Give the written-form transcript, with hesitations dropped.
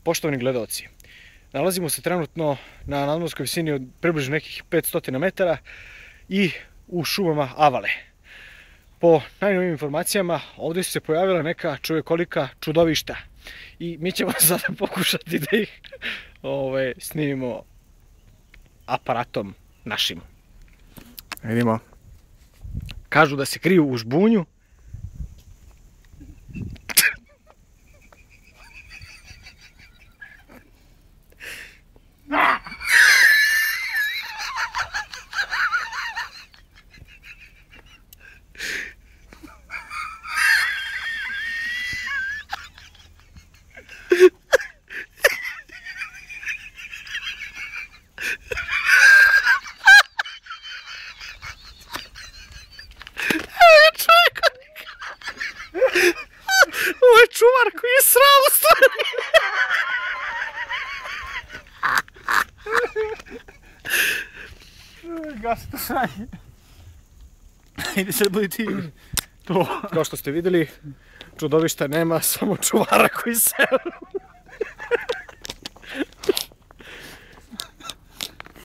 Poštovani gledaoci, nalazimo se trenutno na nadmorskoj visini od približno nekih 500 metara i u šumama Avale. Po najnovijim informacijama ovdje su se pojavila neka čovjekolika čudovišta i mi ćemo sada pokušati da ih snimimo aparatom našim. Vidimo. Kažu da se kriju u žbunju. Ovo je čuvar koji je srao u stvari. Gasi to sranje. Ide sad budi ti. Kao što ste vidjeli, čudovišta nema, samo čuvara koji se...